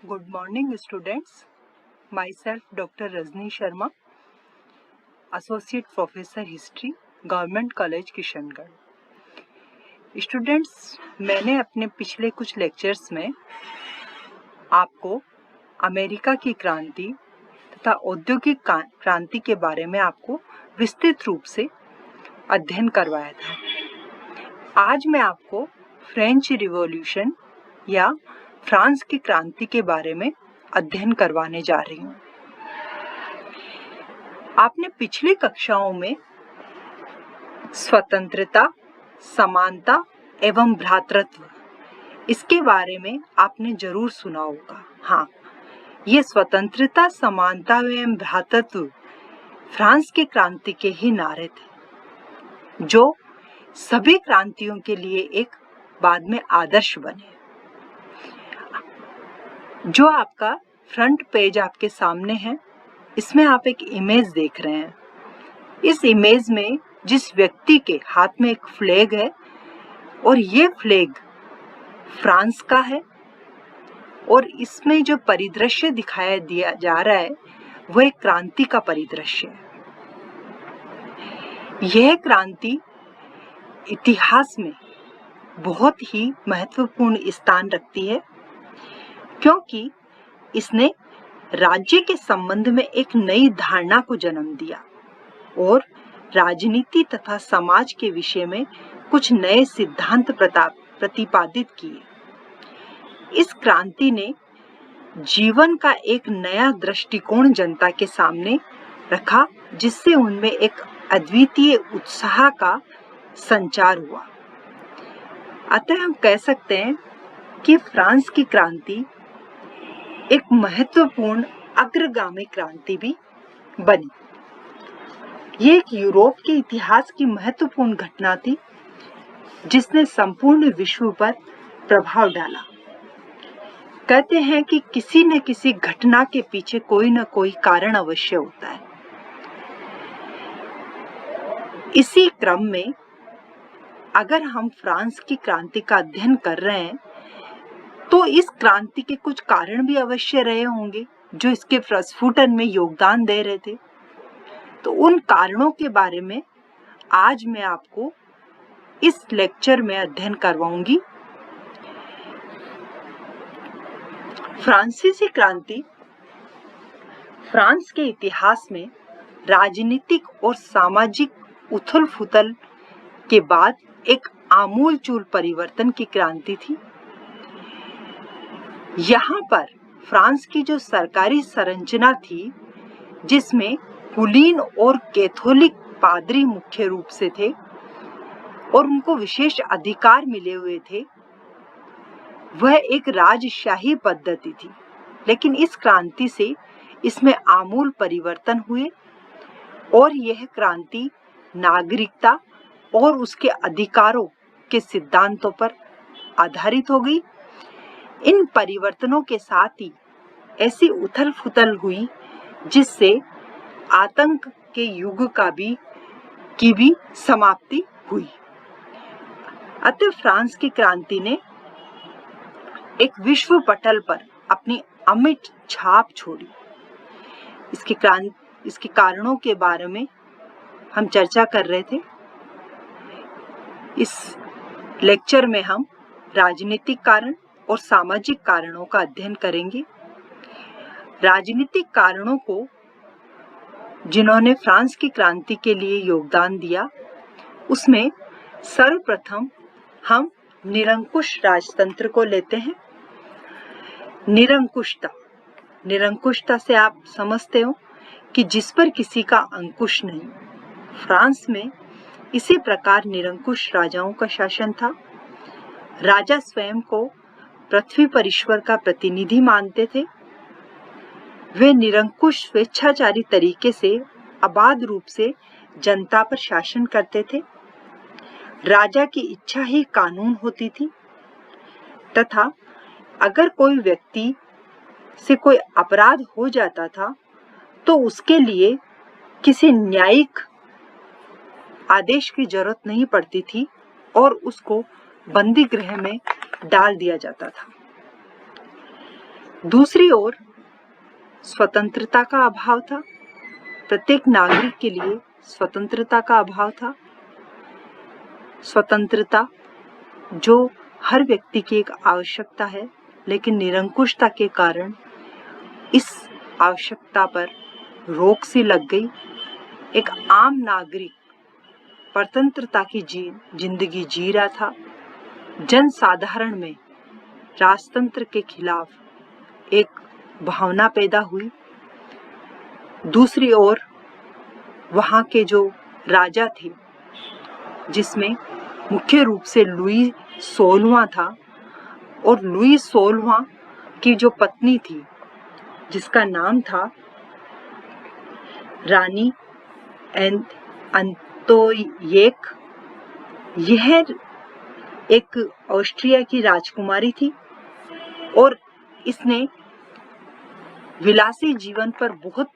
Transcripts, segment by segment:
Good morning, students. Myself, Dr. Rajni Sharma, Associate Professor History, Government College Kishangarh. Students, मैंने अपने पिछले कुछ lectures में आपको अमेरिका की क्रांति तथा औद्योगिक क्रांति के बारे में आपको विस्तृत रूप से अध्ययन करवाया था। आज मैं आपको फ्रेंच रिवॉल्यूशन या फ्रांस की क्रांति के बारे में अध्ययन करवाने जा रही हूँ। आपने पिछली कक्षाओं में स्वतंत्रता, समानता एवं भ्रातृत्व इसके बारे में आपने जरूर सुना होगा। हाँ, ये स्वतंत्रता, समानता एवं भ्रातृत्व फ्रांस की क्रांति के ही नारे थे, जो सभी क्रांतियों के लिए एक बाद में आदर्श बने। जो आपका फ्रंट पेज आपके सामने है, इसमें आप एक इमेज देख रहे हैं। इस इमेज में जिस व्यक्ति के हाथ में एक फ्लैग है और ये फ्लैग फ्रांस का है और इसमें जो परिदृश्य दिखाया दिया जा रहा है वह एक क्रांति का परिदृश्य है। यह क्रांति इतिहास में बहुत ही महत्वपूर्ण स्थान रखती है, क्योंकि इसने राज्य के संबंध में एक नई धारणा को जन्म दिया और राजनीति तथा समाज के विषय में कुछ नए सिद्धांत प्रतिपादित किए। इस क्रांति ने जीवन का एक नया दृष्टिकोण जनता के सामने रखा, जिससे उनमें एक अद्वितीय उत्साह का संचार हुआ। अतः हम कह सकते हैं कि फ्रांस की क्रांति एक महत्वपूर्ण अग्रगामी क्रांति भी बनी। ये एक यूरोप के इतिहास की महत्वपूर्ण घटना थी, जिसने संपूर्ण विश्व पर प्रभाव डाला। कहते हैं कि किसी न किसी घटना के पीछे कोई न कोई कारण अवश्य होता है। इसी क्रम में अगर हम फ्रांस की क्रांति का अध्ययन कर रहे हैं, तो इस क्रांति के कुछ कारण भी अवश्य रहे होंगे जो इसके प्रस्फुटन में योगदान दे रहे थे। तो उन कारणों के बारे में आज मैं आपको इस लेक्चर में अध्ययन करवाऊंगी। फ्रांसीसी क्रांति फ्रांस के इतिहास में राजनीतिक और सामाजिक उथल-पुथल के बाद एक आमूल-चूल परिवर्तन की क्रांति थी। यहाँ पर फ्रांस की जो सरकारी संरचना थी, जिसमें कुलीन और कैथोलिक पादरी मुख्य रूप से थे और उनको विशेष अधिकार मिले हुए थे, वह एक राजशाही पद्धति थी। लेकिन इस क्रांति से इसमें आमूल परिवर्तन हुए और यह क्रांति नागरिकता और उसके अधिकारों के सिद्धांतों पर आधारित हो गई। इन परिवर्तनों के साथ ही ऐसी उथल-पुथल हुई जिससे आतंक के युग की भी समाप्ति हुई। अतः फ्रांस की क्रांति ने एक विश्व पटल पर अपनी अमिट छाप छोड़ी। इसके कारणों के बारे में हम चर्चा कर रहे थे। इस लेक्चर में हम राजनीतिक कारण और सामाजिक कारणों का अध्ययन करेंगे। राजनीतिक कारणों को जिन्होंने फ्रांस की क्रांति के लिए योगदान दिया, उसमें सर्वप्रथम हम निरंकुश राजतंत्र को लेते हैं। निरंकुशता से आप समझते हो कि जिस पर किसी का अंकुश नहीं। फ्रांस में इसी प्रकार निरंकुश राजाओं का शासन था। राजा स्वयं को पृथ्वी पर ईश्वर का प्रतिनिधि मानते थे। वे निरंकुश स्वेच्छाचारी तरीके से अबाध रूप से जनता पर शासन करते थे। राजा की इच्छा ही कानून होती थी तथा अगर कोई व्यक्ति से कोई अपराध हो जाता था तो उसके लिए किसी न्यायिक आदेश की जरूरत नहीं पड़ती थी और उसको बंदी गृह में डाल दिया जाता था। दूसरी ओर स्वतंत्रता का अभाव था। प्रत्येक नागरिक के लिए स्वतंत्रता का अभाव था। स्वतंत्रता जो हर व्यक्ति की एक आवश्यकता है, लेकिन निरंकुशता के कारण इस आवश्यकता पर रोक सी लग गई। एक आम नागरिक परतंत्रता की जिंदगी जी रहा था। जन साधारण में राजतंत्र के खिलाफ एक भावना पैदा हुई। दूसरी ओर वहां के जो राजा थे, जिसमें मुख्य रूप से लुई 16वां था, और लुई 16वां की जो पत्नी थी जिसका नाम था रानी अंतोयेक, यह एक ऑस्ट्रिया की राजकुमारी थी और इसने विलासी जीवन पर बहुत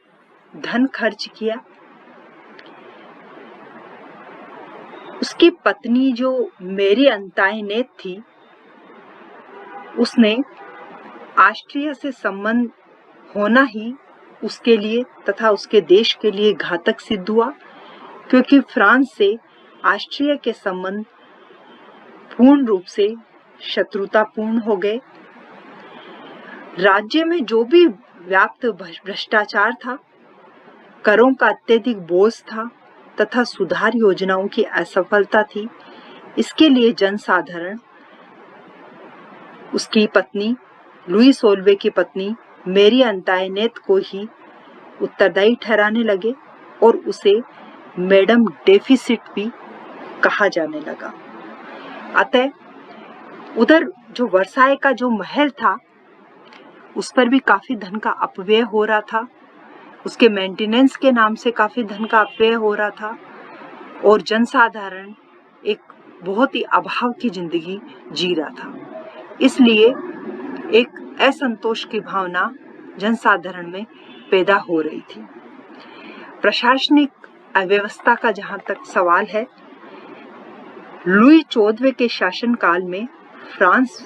धन खर्च किया। उसकी पत्नी जो मेरी अंतायनेत थी, उसने ऑस्ट्रिया से संबंध होना ही उसके लिए तथा उसके देश के लिए घातक सिद्ध हुआ, क्योंकि फ्रांस से ऑस्ट्रिया के संबंध पूर्ण रूप से शत्रुतापूर्ण हो गए। राज्य में जो भी व्याप्त भ्रष्टाचार था, करों का अत्यधिक बोझ था तथा सुधार योजनाओं की असफलता थी, इसके लिए जनसाधारण उसकी पत्नी लुई 16वें की पत्नी मेरी अंतायनेत को ही उत्तरदायी ठहराने लगे और उसे मैडम डेफिसिट भी कहा जाने लगा। अतः उधर जो वर्साय का जो महल था, उस पर भी काफी धन का अपव्यय हो रहा था। उसके मेंटेनेंस के नाम से काफी धन का अपव्यय हो रहा था और जनसाधारण एक बहुत ही अभाव की जिंदगी जी रहा था। इसलिए एक असंतोष की भावना जनसाधारण में पैदा हो रही थी। प्रशासनिक अव्यवस्था का जहां तक सवाल है, लुई 14वें के शासनकाल में फ्रांस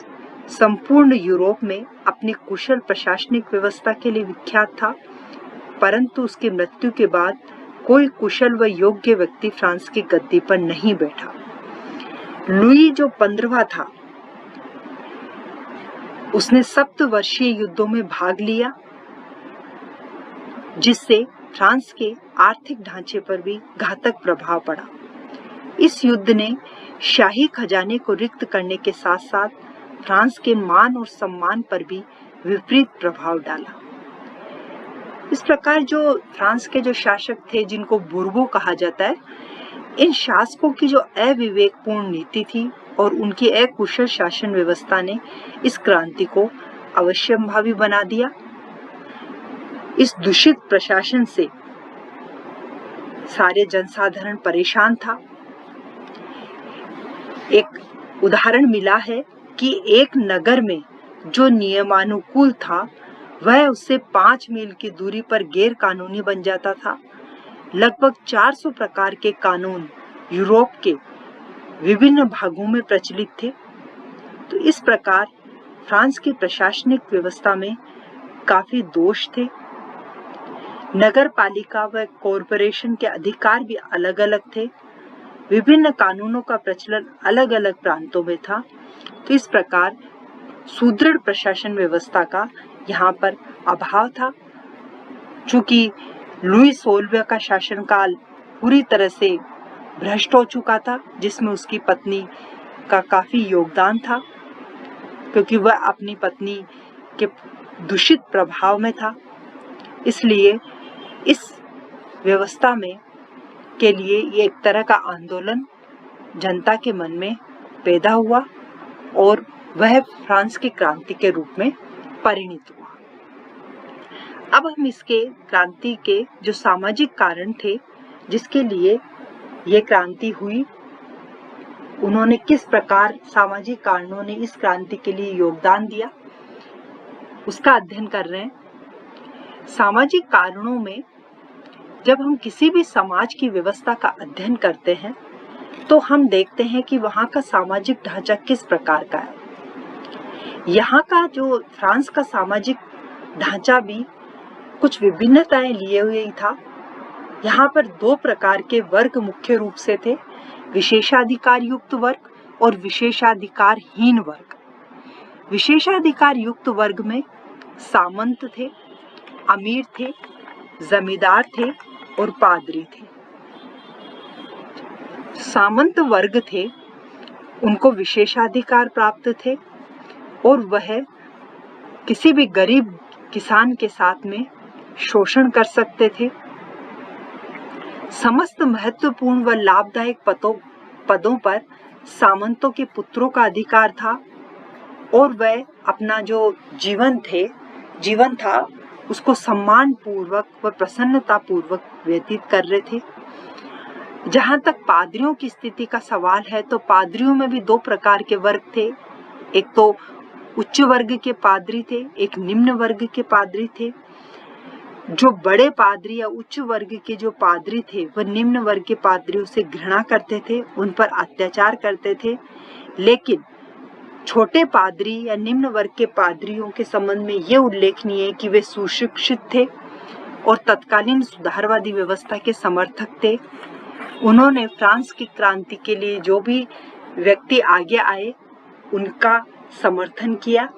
संपूर्ण यूरोप में अपनी कुशल प्रशासनिक व्यवस्था के लिए विख्यात था, परंतु उसकी मृत्यु के बाद कोई कुशल व योग्य व्यक्ति फ्रांस की गद्दी पर नहीं बैठा। लुई जो 15वां था, उसने सप्तवर्षीय युद्धों में भाग लिया, जिससे फ्रांस के आर्थिक ढांचे पर भी घातक प्रभाव पड़ा। इस युद्ध ने शाही खजाने को रिक्त करने के साथ साथ फ्रांस के मान और सम्मान पर भी विपरीत प्रभाव डाला। इस प्रकार जो फ्रांस के जो शासक थे, जिनको बुर्बो कहा जाता है, इन शासकों की जो अविवेकपूर्ण नीति थी और उनकी अकुशल शासन व्यवस्था ने इस क्रांति को अवश्यंभावी बना दिया। इस दूषित प्रशासन से सारे जनसाधारण परेशान था। एक उदाहरण मिला है कि एक नगर में जो नियमानुकूल था, वह उससे 5 मील की दूरी पर गैर कानूनी बन जाता था। लगभग 400 प्रकार के कानून यूरोप के विभिन्न भागों में प्रचलित थे। तो इस प्रकार फ्रांस की प्रशासनिक व्यवस्था में काफी दोष थे। नगर पालिका व कॉरपोरेशन के अधिकार भी अलग अलग थे। विभिन्न कानूनों का प्रचलन अलग अलग प्रांतों में था। तो इस प्रकार सुदृढ़ प्रशासन व्यवस्था का यहाँ पर अभाव था। चूंकि लुई 16वें का शासनकाल पूरी तरह से भ्रष्ट हो चुका था, जिसमें उसकी पत्नी का काफी योगदान था, क्योंकि वह अपनी पत्नी के दूषित प्रभाव में था। इसलिए इस व्यवस्था में के लिए ये एक तरह का आंदोलन जनता के मन में पैदा हुआ और वह फ्रांस की क्रांति के रूप में परिणित हुआ। अब हम इसके क्रांति के जो सामाजिक कारण थे जिसके लिए ये क्रांति हुई, उन्होंने किस प्रकार सामाजिक कारणों ने इस क्रांति के लिए योगदान दिया, उसका अध्ययन कर रहे हैं। सामाजिक कारणों में जब हम किसी भी समाज की व्यवस्था का अध्ययन करते हैं तो हम देखते हैं कि वहाँ का सामाजिक ढांचा किस प्रकार का है। यहाँ का जो फ्रांस का सामाजिक ढांचा भी कुछ विभिन्नताएं लिए हुए ही था। यहाँ पर दो प्रकार के वर्ग मुख्य रूप से थे, विशेषाधिकार युक्त वर्ग और विशेषाधिकारहीन वर्ग। विशेषाधिकार युक्त वर्ग में सामंत थे, अमीर थे, जमींदार थे और पादरी थे। सामंत वर्ग थे, उनको विशेषाधिकार प्राप्त थे और वह किसी भी गरीब किसान के साथ में शोषण कर सकते थे। समस्त महत्वपूर्ण व लाभदायक पदों पर सामंतों के पुत्रों का अधिकार था और वह अपना जो जीवन था उसको सम्मान पूर्वक व प्रसन्नता पूर्वक व्यतीत कर रहे थे। जहां तक पादरियों की स्थिति का सवाल है तो पादरियों में भी दो प्रकार के वर्ग थे। एक तो उच्च वर्ग के पादरी थे, एक निम्न वर्ग के पादरी थे। जो बड़े पादरी या उच्च वर्ग के जो पादरी थे वह निम्न वर्ग के पादरियों से घृणा करते थे, उन पर अत्याचार करते थे। लेकिन छोटे पादरी या निम्न वर्ग के पादरियों के संबंध में ये उल्लेखनीय है कि वे सुशिक्षित थे और तत्कालीन सुधारवादी व्यवस्था के समर्थक थे। उन्होंने फ्रांस की क्रांति के लिए जो भी व्यक्ति आगे आए उनका समर्थन किया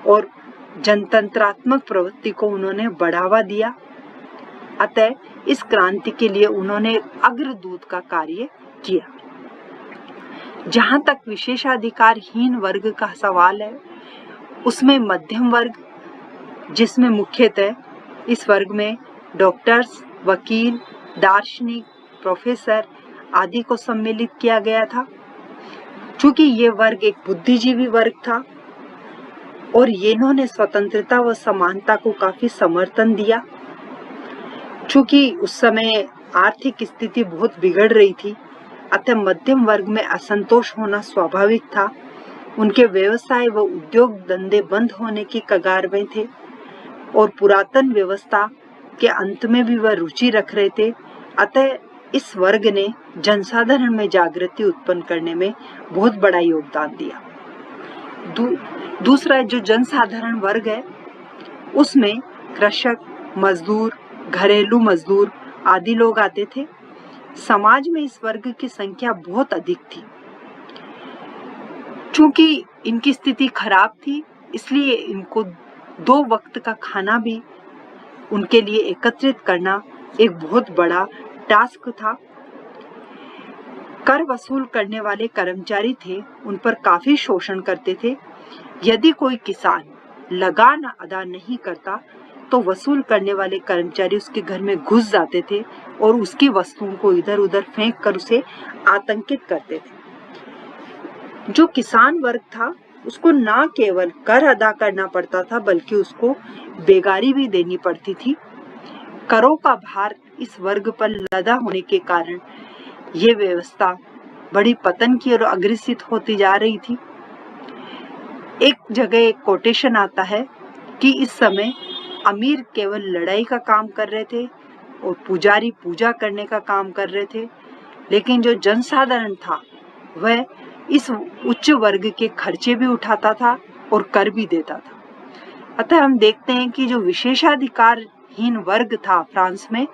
और जनतंत्रात्मक प्रवृत्ति को उन्होंने बढ़ावा दिया। अतः इस क्रांति के लिए उन्होंने अग्रदूत का कार्य किया। जहां तक विशेषाधिकारहीन वर्ग का सवाल है उसमें मध्यम वर्ग, जिसमें मुख्यतः इस वर्ग में डॉक्टर्स, वकील, दार्शनिक, प्रोफेसर आदि को सम्मिलित किया गया था। चूंकि ये वर्ग एक बुद्धिजीवी वर्ग था और इन्होंने स्वतंत्रता व समानता को काफी समर्थन दिया। चूंकि उस समय आर्थिक स्थिति बहुत बिगड़ रही थी, अतः मध्यम वर्ग में असंतोष होना स्वाभाविक था। उनके व्यवसाय व उद्योग धंधे बंद होने की कगार में थे और पुरातन व्यवस्था के अंत में भी वह रुचि रख रहे थे। अतः इस वर्ग ने जनसाधारण में जागृति उत्पन्न करने में बहुत बड़ा योगदान दिया। दूसरा जो जनसाधारण वर्ग है उसमें कृषक, मजदूर, घरेलू मजदूर आदि लोग आते थे। समाज में इस वर्ग की संख्या बहुत अधिक थी। चूंकि इनकी स्थिति खराब थी इसलिए इनको 2 वक्त का खाना भी उनके लिए एकत्रित करना एक बहुत बड़ा टास्क था। कर वसूल करने वाले कर्मचारी थे, उन पर काफी शोषण करते थे। यदि कोई किसान लगान अदा नहीं करता तो वसूल करने वाले कर्मचारी उसके घर में घुस जाते थे और उसकी वस्तुओं को इधर उधर फेंक कर उसे आतंकित करते थे। जो किसान वर्ग था उसको ना केवल कर अदा करना पड़ता था बल्कि उसको बेगारी भी देनी पड़ती थी। करों का भार इस वर्ग पर लदा होने के कारण ये व्यवस्था बड़ी पतन की और अग्रसित होती जा रही थी। एक जगह एक कोटेशन आता है कि इस समय अमीर केवल लड़ाई का काम कर रहे थे और पुजारी पूजा करने का काम कर रहे थे, लेकिन जो जनसाधारण था वह इस उच्च वर्ग के खर्चे भी उठाता था और कर भी देता था। अतः हम देखते हैं कि जो विशेषाधिकारहीन वर्ग था फ्रांस में,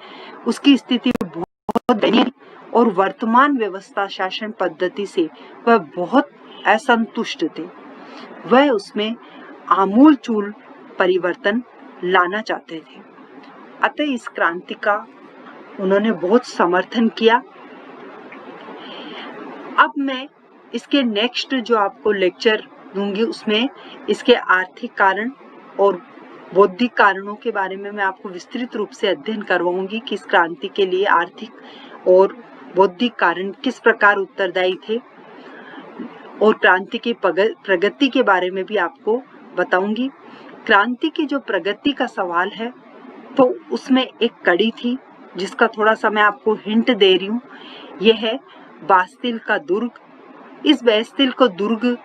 उसकी स्थिति बहुत दयनीय और वर्तमान व्यवस्था शासन पद्धति से वह बहुत असंतुष्ट थे। वह उसमें आमूलचूल परिवर्तन लाना चाहते थे। अतः इस क्रांति का उन्होंने बहुत समर्थन किया। अब मैं इसके नेक्स्ट जो आपको लेक्चर दूंगी उसमें इसके आर्थिक कारण और बौद्धिक कारणों के बारे में मैं आपको विस्तृत रूप से अध्ययन करवाऊंगी कि इस क्रांति के लिए आर्थिक और बौद्धिक कारण किस प्रकार उत्तरदायी थे, और क्रांति की प्रगति के बारे में भी आपको बताऊंगी। क्रांति की जो प्रगति का सवाल है तो उसमें एक कड़ी थी जिसका थोड़ा सा मैं आपको हिंट दे रही हूँ। यह है बास्तिल का दुर्ग। इस बास्तिल का दुर्ग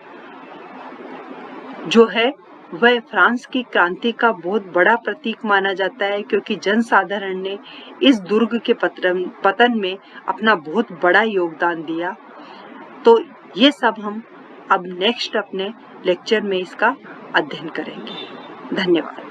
जो है वह फ्रांस की क्रांति का बहुत बड़ा प्रतीक माना जाता है, क्योंकि जनसाधारण ने इस दुर्ग के पतन में अपना बहुत बड़ा योगदान दिया। तो ये सब हम अब नेक्स्ट अपने लेक्चर में इसका अध्ययन करेंगे। धन्यवाद।